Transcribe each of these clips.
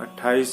28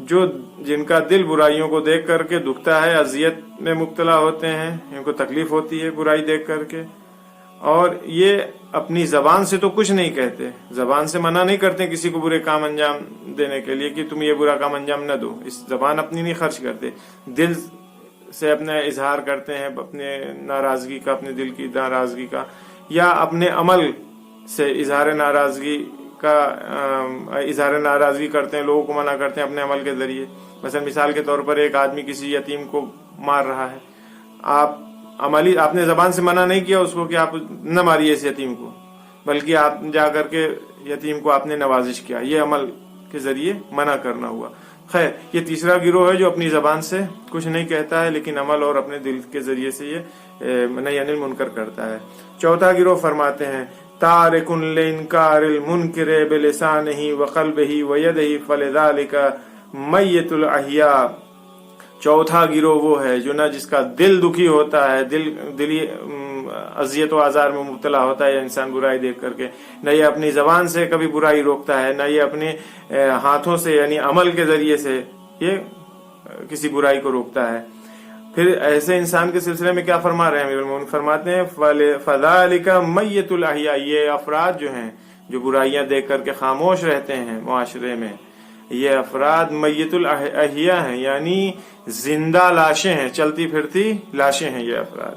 جو جن کا دل برائیوں کو دیکھ کر کے دکھتا ہے، اذیت میں مبتلا ہوتے ہیں، ان کو تکلیف ہوتی ہے برائی دیکھ کر کے، اور یہ اپنی زبان سے تو کچھ نہیں کہتے، زبان سے منع نہیں کرتے کسی کو برے کام انجام دینے کے لیے کہ تم یہ برا کام انجام نہ دو، اس زبان اپنی نہیں خرچ کرتے، دل سے اپنا اظہار کرتے ہیں اپنے ناراضگی کا، اپنے دل کی ناراضگی کا، یا اپنے عمل سے اظہار ناراضگی کرتے ہیں، لوگوں کو منع کرتے ہیں اپنے عمل کے ذریعے۔ مثلا مثال کے طور پر ایک آدمی کسی یتیم کو مار رہا ہے، آپ نے زبان سے منع نہیں کیا اس کو کہ آپ نہ ماریے اس یتیم کو، بلکہ آپ جا کر کے یتیم کو آپ نے نوازش کیا، یہ عمل کے ذریعے منع کرنا ہوا۔ خیر، یہ تیسرا گروہ ہے جو اپنی زبان سے کچھ نہیں کہتا ہے لیکن عمل اور اپنے دل کے ذریعے سے یہ نہی عن المنکر کرتا ہے۔ چوتھا گروہ فرماتے ہیں تارک لانکار المنکر بلسانہ وقلبہ ویدہ فلذلک میت الاحیاء۔ چوتھا گروہ وہ ہے جو نہ جس کا دل دکھی ہوتا ہے، دلی اذیت و آزار میں مبتلا ہوتا ہے انسان برائی دیکھ کر کے، نہ یہ اپنی زبان سے کبھی برائی روکتا ہے، نہ یہ اپنے ہاتھوں سے یعنی عمل کے ذریعے سے یہ کسی برائی کو روکتا ہے۔ پھر ایسے انسان کے سلسلے میں کیا فرما رہے ہیں امیر المومنین؟ فرماتے ہیں فذالک میت الاحیاء، یہ افراد جو ہیں جو برائیاں دیکھ کر کے خاموش رہتے ہیں معاشرے میں، یہ افراد میت الاحیاء ہیں، یعنی زندہ لاشیں ہیں، چلتی پھرتی لاشیں ہیں یہ افراد۔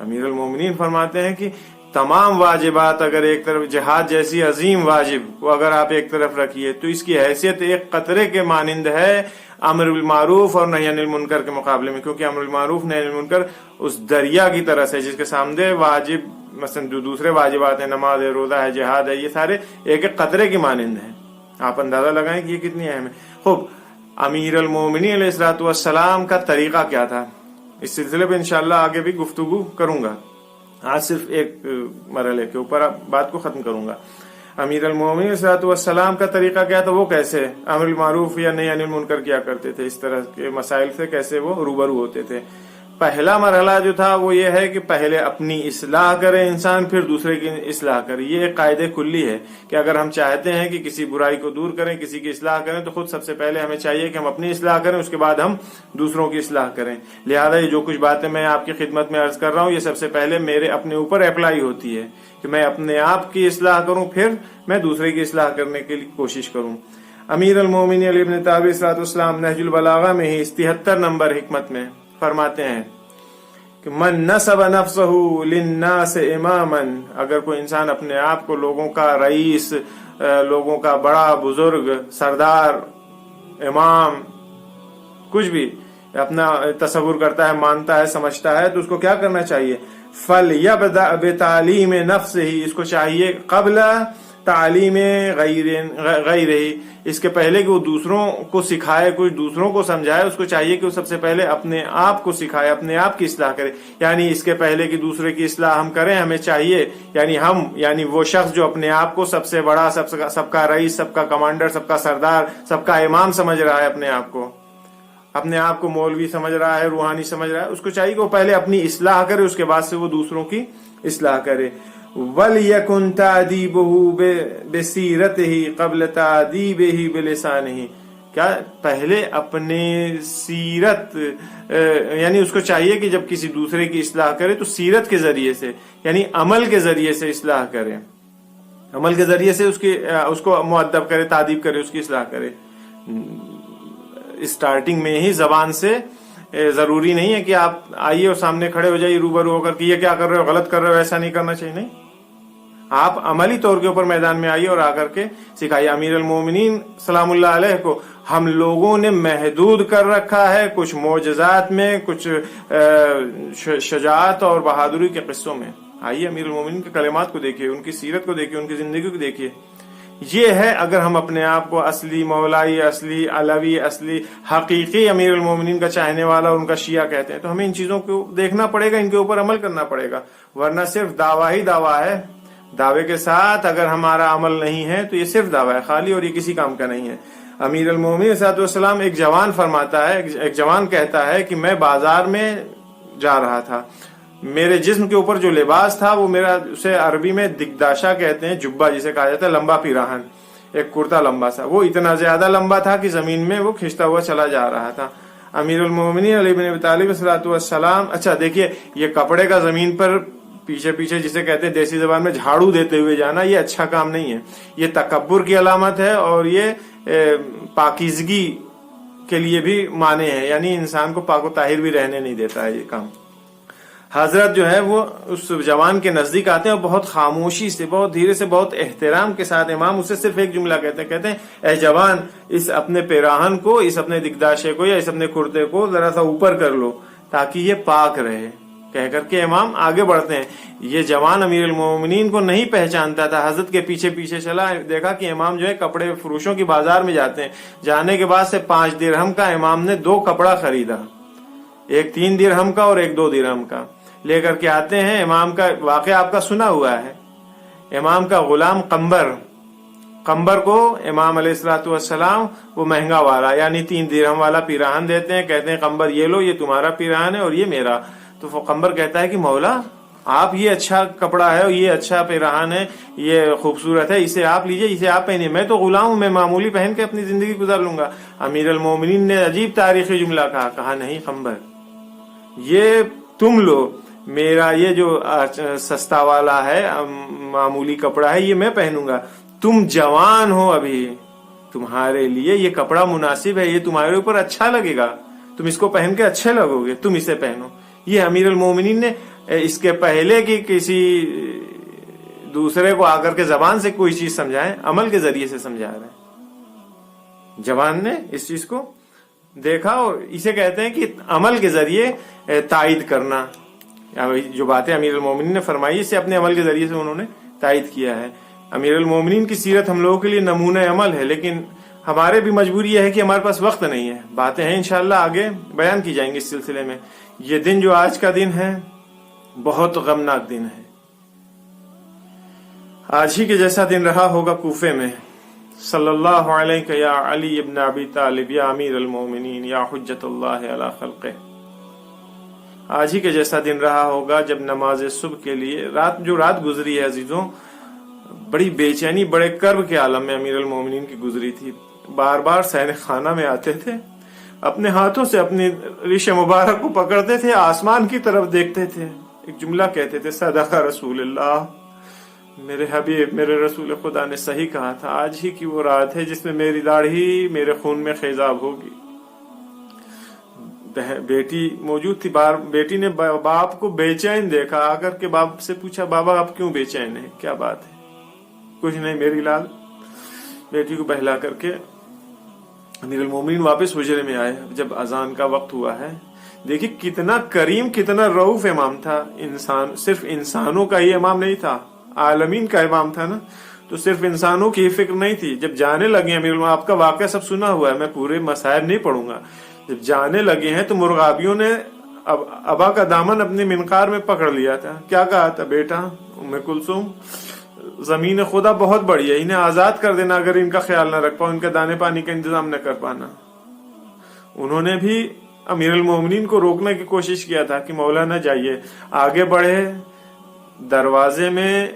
امیر المومنین فرماتے ہیں کہ تمام واجبات اگر ایک طرف، جہاد جیسی عظیم واجب کو اگر آپ ایک طرف رکھیے تو اس کی حیثیت ایک قطرے کے مانند ہے امر بالمعروف اور نہی عن المنکر کے مقابلے میں، کیونکہ امر بالمعروف نہی عن المنکر اس دریا کی طرح سے جس کے سامنے واجب مثلا جو دوسرے واجبات ہیں، نماز ہے، روزہ ہے، جہاد ہے، یہ سارے ایک ایک قطرے کی مانند ہیں۔ آپ اندازہ لگائیں کہ یہ کتنی اہم ہے۔ خوب، امیر المومنین علیہ الصلوۃ والسلام کا طریقہ کیا تھا، اس سلسلے پہ انشاءاللہ آگے بھی گفتگو کروں گا، آج صرف ایک مرحلے کے اوپر بات کو ختم کروں گا۔ امیر المومنین علیہ الصلوۃ والسلام کا طریقہ کیا تھا، وہ کیسے امر بالمعروف یا نہی عن المنکر کیا کرتے تھے، اس طرح کے مسائل سے کیسے وہ روبرو ہوتے تھے۔ پہلا مرحلہ جو تھا وہ یہ ہے کہ پہلے اپنی اصلاح کرے انسان، پھر دوسرے کی اصلاح کرے۔ یہ ایک قاعدہ کلی ہے کہ اگر ہم چاہتے ہیں کہ کسی برائی کو دور کریں، کسی کی اصلاح کریں، تو خود سب سے پہلے ہمیں چاہیے کہ ہم اپنی اصلاح کریں، اس کے بعد ہم دوسروں کی اصلاح کریں۔ لہذا یہ جو کچھ باتیں میں آپ کی خدمت میں عرض کر رہا ہوں، یہ سب سے پہلے میرے اپنے اوپر اپلائی ہوتی ہے کہ میں اپنے آپ کی اصلاح کروں، پھر میں دوسرے کی اصلاح کرنے کی کوشش کروں۔ امیر المومنین علی بن طالب علیہ السلام نہج البلاغہ میں ہی 73 نمبر حکمت میں فرماتے ہیں کہ من نصب نفسہ للناس اماما، اگر کوئی انسان اپنے آپ کو لوگوں کا رئیس، لوگوں کا بڑا بزرگ، سردار، امام، کچھ بھی اپنا تصور کرتا ہے، مانتا ہے، سمجھتا ہے، تو اس کو کیا کرنا چاہیے؟ فَلْيَبْدَأْ بِتَعْلِيمِ نَفْسِهِ، اس کو چاہیے قبل تعلیم غیرہ، اس کے پہلے کہ وہ دوسروں کو سکھائے، کچھ دوسروں کو سمجھائے، اس کو چاہیے کہ وہ سب سے پہلے اپنے آپ کو سکھائے، اپنے آپ کی اصلاح کرے۔ یعنی اس کے پہلے کہ دوسرے کی اصلاح ہم کریں، ہمیں چاہیے یعنی وہ شخص جو اپنے آپ کو سب سے بڑا، سب کا رئیس، سب کا کمانڈر، سب کا سردار، سب کا امام سمجھ رہا ہے، اپنے آپ کو مولوی سمجھ رہا ہے، روحانی سمجھ رہا ہے، اس کو چاہیے کہ وہ پہلے اپنی اصلاح کرے، اس کے بعد سے وہ دوسروں کی اصلاح کرے۔ وَلْيَكُنْ تَعْدِيبُهُ بِسِيرَتِهِ قَبْلَ تَعْدِيبِهِ بِلِسَانِهِ، کیا پہلے اپنے سیرت، یعنی اس کو چاہیے کہ جب کسی دوسرے کی اصلاح کرے تو سیرت کے ذریعے سے، یعنی عمل کے ذریعے سے اصلاح کرے، عمل کے ذریعے سے اس کو مؤدب کرے، تعدیب کرے، اس کی اصلاح کرے۔ اسٹارٹنگ میں ہی زبان سے ضروری نہیں ہے کہ آپ آئیے اور سامنے کھڑے ہو جائیے روبرو ہو کر کہ یہ کیا کر رہے ہو، غلط کر رہے ہو، ایسا نہیں کرنا چاہیے، نہیں، آپ عملی طور کے اوپر میدان میں آئیے اور آ کر کے سکھائیے۔ امیر المومنین سلام اللہ علیہ کو ہم لوگوں نے محدود کر رکھا ہے کچھ معجزات میں، کچھ شجاعت اور بہادری کے قصوں میں۔ آئیے امیر المومنین کے کلمات کو دیکھیے، ان کی سیرت کو دیکھیے، ان کی زندگی کو دیکھیے۔ یہ ہے اگر ہم اپنے آپ کو اصلی مولائی، اصلی علوی، اصلی حقیقی امیر المومنین کا چاہنے والا اور ان کا شیعہ کہتے ہیں، تو ہمیں ان چیزوں کو دیکھنا پڑے گا، ان کے اوپر عمل کرنا پڑے گا، ورنہ صرف دعویٰ ہی دعویٰ ہے۔ دعوے کے ساتھ اگر ہمارا عمل نہیں ہے تو یہ صرف دعویٰ ہے خالی، اور یہ کسی کام کا نہیں ہے۔ امیر المومنین صلی اللہ علیہ وسلم، ایک جوان فرماتا ہے، ایک جوان کہتا ہے کہ میں بازار میں جا رہا تھا، میرے جسم کے اوپر جو لباس تھا وہ میرا، اسے عربی میں دگداشا کہتے ہیں، جبہ جسے کہا جاتا ہے، لمبا پیراہن، ایک کرتا لمبا سا، وہ اتنا زیادہ لمبا تھا کہ زمین میں وہ کھنچتا ہوا چلا جا رہا تھا۔ امیر المومنین علی بن ابی طالب صلاۃ والسلام، اچھا دیکھیے یہ کپڑے کا زمین پر پیچھے پیچھے جسے کہتے ہیں دیسی زبان میں جھاڑو دیتے ہوئے جانا، یہ اچھا کام نہیں ہے، یہ تکبر کی علامت ہے اور یہ پاکیزگی کے لیے بھی مانے ہے، یعنی انسان کو پاک و طاہر بھی رہنے نہیں دیتا ہے یہ کام۔ حضرت جو ہے وہ اس جوان کے نزدیک آتے ہیں اور بہت خاموشی سے، بہت دھیرے سے، بہت احترام کے ساتھ امام اسے صرف ایک جملہ کہتے ہیں اے جوان، اس اپنے پیراہن کو، اس اپنے دگداشے کو یا اس اپنے کرتے کو ذرا سا اوپر کر لو تاکہ یہ پاک رہے، کہہ کر کے امام آگے بڑھتے ہیں۔ یہ جوان امیر المومنین کو نہیں پہچانتا تھا، حضرت کے پیچھے پیچھے چلا، دیکھا کہ امام جو ہے کپڑے فروشوں کی بازار میں جاتے ہیں، جانے کے بعد سے 5 درہم کا امام نے 2 کپڑا خریدا، ایک 3 درہم کا اور ایک 2 درہم کا لے کر کے آتے ہیں۔ امام کا واقعہ آپ کا سنا ہوا ہے، امام کا غلام قمبر کو امام علیہ الصلوۃ والسلام وہ مہنگا والا یعنی 3 درہم والا پیراہن دیتے ہیں، کہتے ہیں قمبر یہ لو، یہ تمہارا پیراہن ہے اور یہ میرا۔ تو وہ قمبر کہتا ہے کہ مولا آپ، یہ اچھا کپڑا ہے، یہ اچھا پیراہن ہے، یہ خوبصورت ہے، اسے آپ لیجئے، اسے آپ پہنیے، میں تو غلام ہوں، میں معمولی پہن کے اپنی زندگی گزار لوں گا۔ امیر المومنین نے عجیب تاریخی جملہ کہا نہیں قمبر، یہ تم لو، میرا یہ جو سستا والا ہے، معمولی کپڑا ہے، یہ میں پہنوں گا، تم جوان ہو ابھی، تمہارے لیے یہ کپڑا مناسب ہے، یہ تمہارے اوپر اچھا لگے گا، تم اس کو پہن کے اچھے لگو گے، تم اسے پہنو۔ یہ امیر المومنین نے اس کے پہلے کی کسی دوسرے کو آ کر کے زبان سے کوئی چیز سمجھائے، عمل کے ذریعے سے سمجھا رہے ہیں۔ جوان نے اس چیز کو دیکھا اور اسے کہتے ہیں کہ عمل کے ذریعے تائید کرنا، جو باتیں امیر المومنین نے فرمائی اسے اپنے عمل کے ذریعے سے انہوں نے تائید کیا ہے۔ امیر المومنین کی سیرت ہم لوگوں کے لیے نمونہ عمل ہے، لیکن ہمارے بھی مجبوری یہ ہے کہ ہمارے پاس وقت نہیں ہے، باتیں ہیں انشاءاللہ آگے بیان کی جائیں گی اس سلسلے میں۔ یہ دن جو آج کا دن ہے بہت غمناک دن ہے، آج ہی کے جیسا دن رہا ہوگا کوفے میں۔ صلی اللہ علیہ یا علی ابن ابی طالب یا امیر المومنین یا حجت اللہ علی خلقہ، آج ہی کے جیسا دن رہا ہوگا جب نماز صبح کے لیے رات گزری ہے عزیزوں، بڑی بے چینی، بڑے کرب کے عالم میں امیر المومنین کی گزری تھی۔ بار بار سین خانہ میں آتے تھے، اپنے ہاتھوں سے اپنی ریش مبارک کو پکڑتے تھے، آسمان کی طرف دیکھتے تھے، ایک جملہ کہتے تھے صدق رسول اللہ، میرے حبیب، میرے رسول خدا نے صحیح کہا تھا، آج ہی کی وہ رات ہے جس میں میری داڑھی میرے خون میں خیزاب ہوگی۔ بیٹی موجود تھی، بیٹی نے باپ کو بے چین دیکھا، آ کر کے باپ سے پوچھا بابا آپ کیوں بے چین ہیں، کیا بات ہے؟ کچھ نہیں میری لال۔ بیٹی کو بہلا کر کے امیر المومنین واپس حجرے میں آئے۔ جب اذان کا وقت ہوا ہے، دیکھیے کتنا کریم، کتنا رؤوف امام تھا، صرف انسانوں کا ہی امام نہیں تھا، عالمین کا امام تھا نا، تو صرف انسانوں کی فکر نہیں تھی۔ جب جانے لگے امیر المومنین، آپ کا واقعہ سب سنا ہوا ہے، میں پورے مسائل نہیں پڑھوں گا، جب جانے لگے ہیں تو مرغابیوں نے ابا کا دامن اپنے منقار میں پکڑ لیا تھا، کیا کہا تھا بیٹا ام کلثوم، زمین خدا بہت بڑی ہے، انہیں آزاد کر دینا اگر ان کا خیال نہ رکھ پاؤ، ان کے دانے پانی کا انتظام نہ کر پانا۔ انہوں نے بھی امیر المومنین کو روکنے کی کوشش کیا تھا کہ مولا نہ جائیے، آگے بڑھے، دروازے میں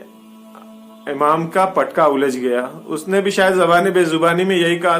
امام کا پٹکا الجھ گیا، اس نے بھی شاید زبان بے زبانی میں یہی کہا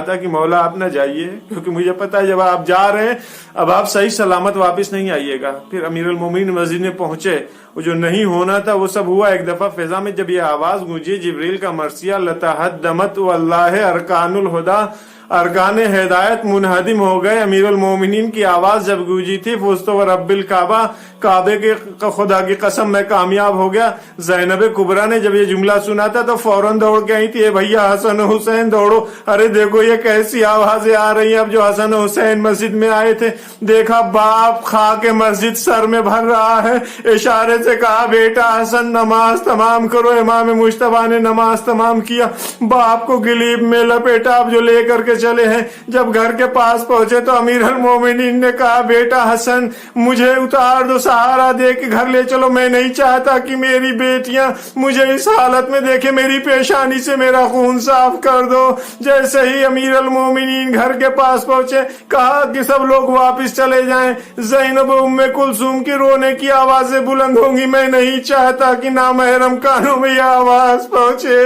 تھا کہ مولا آپ نہ جائیے، کیونکہ مجھے پتا ہے جب آپ جا رہے ہیں اب آپ صحیح سلامت واپس نہیں آئیے گا۔ پھر امیر المومنین مسجد میں پہنچے، وہ جو نہیں ہونا تھا وہ سب ہوا۔ ایک دفعہ فضا میں جب یہ آواز گونجی جبریل کا مرثیہ لتحدمت واللہ ارکان الہدا، ارکان ہدایت منہدم ہو گئے، امیر المومنین کی آواز جب گونجی تھی فزت ورب الکعبہ، کعبے کے خدا کی قسم میں کامیاب ہو گیا۔ زینب کبریٰ نے جب یہ جملہ سنا تھا تو فوراً دوڑ کے آئی تھی، اے بھیا حسن حسین دوڑو، ارے دیکھو یہ کیسی آوازیں آ رہی ہیں۔ اب جو حسن حسین مسجد میں آئے تھے، دیکھا باپ خاک مسجد سر میں بھر رہا ہے، اشارے سے کہا بیٹا حسن نماز تمام کرو۔ امام مجتبیٰ نے نماز تمام کیا، باپ کو گلیب میں لپیٹا، اب جو لے کر کے چلے ہیں۔ جب گھر کے پاس پہنچے تو امیر المومنین نے کہا بیٹا حسن مجھے اتار دو، سہارا دے کے گھر لے چلو، میں نہیں چاہتا کہ میری بیٹیاں مجھے اس حالت میں دیکھے، میری پیشانی سے میرا خون صاف کر دو۔ جیسے ہی امیر المومنین گھر کے پاس پہنچے کہا کہ سب لوگ واپس چلے جائیں، زینب ام کلثوم کی رونے کی آوازیں بلند ہوں گی، میں نہیں چاہتا کہ نامحرم کانوں میں یہ آواز پہنچے۔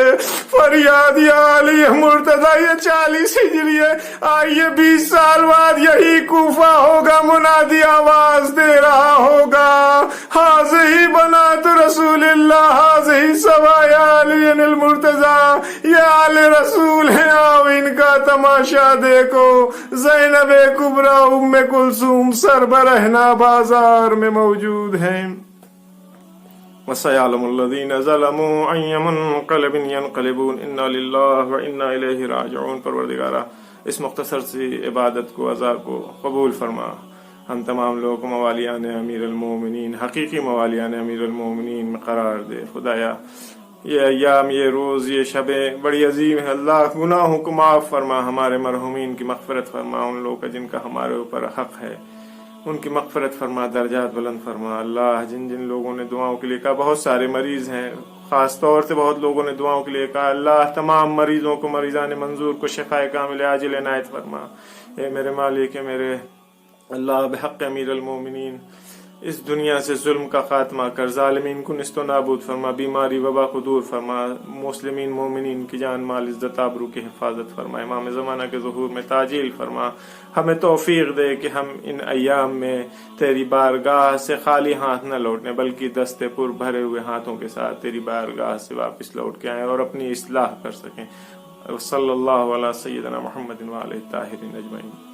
فریاد یا علی مرتضی، یہ 40 ہجری ہے، آئیے 20 سال بعد یہی کوفہ ہوگا، منادی آواز دے رہا ہوگا حاضی بنات رسول اللہ، حاضی سوایا علی المرتضی، یہ آل رسول ہیں، آؤ ان کا تماشا دیکھو۔ زینب کبریٰ ام کلثوم سربرہنہ بازار میں موجود ہیں۔ وَسَيَعْلَمُ الَّذِينَ ظَلَمُوا أَيَّ مُنقَلِبٍ يَنقَلِبُونَ إِنَّا لِلَّهِ وَإِنَّا إِلَيْهِ رَاجِعُونَ۔ پروردگارہ اس مختصر سی عبادت کو عزا کو قبول فرما، ہم تمام لوگوں کو موالیان امیر المومنین، حقیقی موالیان امیر المومنین میں قرار دے۔ خدایا یہ ایام، یہ روز، یہ شبیں بڑی عظیم ہے، اللہ گناہوں کو معاف فرما، ہمارے مرحومین کی مغفرت فرما، ان لوگوں کا جن کا ہمارے اوپر حق ہے ان کی مغفرت فرما، درجات بلند فرما۔ اللہ جن جن لوگوں نے دعاؤں کے لیے کہا، بہت سارے مریض ہیں، خاص طور سے بہت لوگوں نے دعاؤں کے لیے کہا، اللہ تمام مریضوں کو، مریضان منظور کو شفائے کامل عاجل عنایت فرما۔ اے میرے مالک، اے میرے اللہ، بحق امیر المومنین اس دنیا سے ظلم کا خاتمہ کر، ظالمین کو نست و نابود فرما، بیماری وبا کو دور فرما، مسلمین مومنین کی جان مال عزت آبرو کی حفاظت فرما، امام زمانہ کے ظہور میں تعجیل فرما، ہمیں توفیق دے کہ ہم ان ایام میں تیری بارگاہ سے خالی ہاتھ نہ لوٹنے بلکہ دستے پر بھرے ہوئے ہاتھوں کے ساتھ تیری بارگاہ سے واپس لوٹ کے آئیں اور اپنی اصلاح کر سکیں۔ صلی اللہ علیہ سیدنا محمد وآلہ الطاہرین اجمعین۔